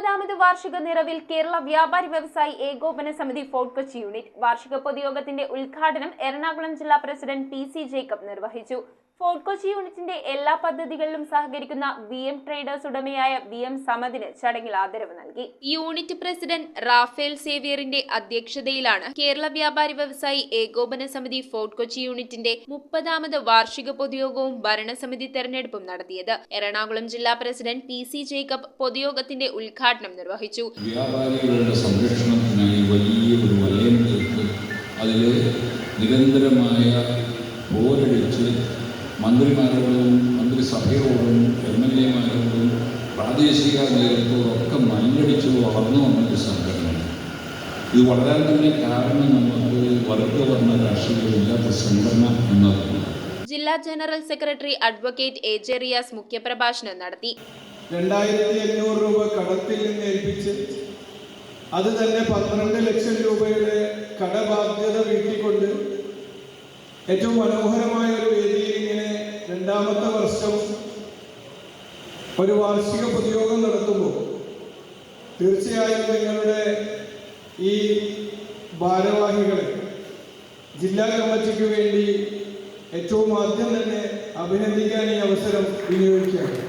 30ാമത് വാർഷിക നിറവിൽ കേരള വ്യാപാരി വ്യവസായി ഏകോപന സമിതി ഫോർട്ട് കൊച്ചി യൂണിറ്റ് വാർഷിക പൊതുയോഗത്തിന്റെ ഉദ്ഘാടനം എറണാകുളം ജില്ലാ പ്രസിഡന്റ് പി.സി. ജേക്കബ് നിർവഹിച്ചു. ഫോർട്ട് കൊച്ചി യൂണിറ്റിന്റെ എല്ലാ പദ്ധതികളിലും സഹകരിക്കുന്ന VM ട്രേഡേഴ്സ് ഉടമയായ VM സമദിന് ചടങ്ങിൽ ആദരവ് നൽകി. യൂണിറ്റ് പ്രസിഡന്റ് റാഫേൽ സേവ്യറിന്റെ അധ്യക്ഷതയിലാണ് കേരള വ്യാപാരി വ്യവസായി ഏകോപന സമിതി ഫോർട്ട് കൊച്ചി യൂണിറ്റിന്റെ 30ാമത് വാർഷിക പൊതുയോഗവും ഭരണസമിതി തെരഞ്ഞെടുപ്പും നടത്തിയത്. എറണാകുളം ജില്ലാ പ്രസിഡന്റ് പി.സി. ജേക്കബ് പൊതുയോഗത്തിന്റെ ഉദ്ഘാടനം നിർവഹിച്ചു. വ്യാപാരികളുടെ സംരക്ഷണത്തിനായി വലിയൊരു വലയം തീർത്ത് അതിൽ നിരന്തരമായ പോരടിച്ച് മന്ത്രിമാരോടും മന്ത്രിസഭയോടും MLA-മാരോടും പ്രാദേശിക നേതൃത്വമൊക്കെ മല്ലടിച്ച് വളർന്നു വന്നൊരു സംഘടനയാണ്. ഇത് വളരാൻ തന്നെ കാരണം നമുക്ക് വർഗവർണ്ണ രാഷ്ട്രീയമില്ലാത്ത സംഘടന എന്നതാണ്. ജില്ലാ general secretary advocate A.J. Riyas മുഖ്യപ്രഭാഷണം നടത്തി. 2500 രൂപ കടത്തിൽ നിന്ന് ഏൽപ്പിച്ച് അത് തന്നെ 12 ലക്ഷം രൂപയുടെ കടബാധ്യത വീട്ടിക്കൊണ്ട് ഏറ്റവും മനോഹരമായ ഒരു വേദിയിൽ ഇങ്ങനെ 2ാമത്തെ വർഷം ഒരു വാർഷിക പൊതുയോഗം നടത്തുമ്പോൾ തീർച്ചയായും നിങ്ങളുടെ ഈ ഭാരവാഹികളെ ജില്ലാ കമ്മിറ്റിക്ക് വേണ്ടി ഏറ്റവും ആദ്യം തന്നെ അഭിനന്ദിക്കാൻ ഈ അവസരം വിനിയോഗിക്കുകയാണ്.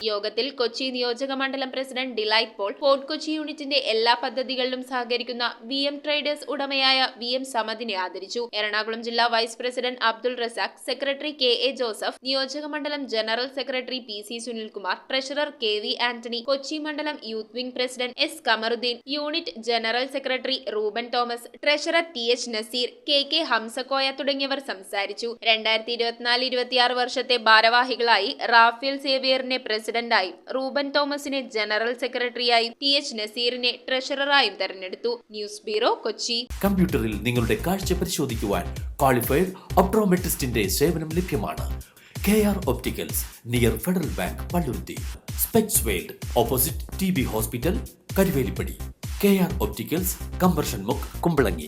യോഗത്തിൽ കൊച്ചി നിയോജക മണ്ഡലം president Delight Paul, Fort Kochi യൂണിറ്റിന്റെ എല്ലാ പദ്ധതികളിലും സഹകരിക്കുന്ന VM ട്രേഡേഴ്സ് ഉടമയായ VM സമദിനെ ആദരിച്ചു. എറണാകുളം ജില്ലാ vice president Abdul Razak, secretary KA Joseph, നിയോജക മണ്ഡലം general secretary PC Sunilkumar, treasurer KV Antony, Kochi മണ്ഡലം youth wing president S Kamaruddin, unit general secretary Reuben Thomas, treasurer TH Nazeer, KK Hamzakoya തുടങ്ങിയവർ സംസാരിച്ചു. 2024-26 വർഷത്തെ ഭാരവാഹികളായി റാഫേൽ സേവ്യറിനെ പ്രസിഡന്റായും റൂബൻ തോമസിനെ ജനറൽ സെക്രട്ടറിയായും TH നസീറിനെ ട്രഷററായും തെരഞ്ഞെടുത്തു. News bureau, Kochi. കമ്പ്യൂട്ടറിൽ നിങ്ങളുടെ കാഴ്ച പരിശോധിക്കുവാൻ ക്വാളിഫൈഡ് ഒപ്ട്രോമെട്രിസ്റ്റിന്റെ സേവനം ലഭ്യമാണ്. KR opticals, near federal bank, Palluruthy. Specs world, opposite TB hospital, Karuvelippady. KR opticals, combustion മുക്ക്, കുമ്പളങ്ങി.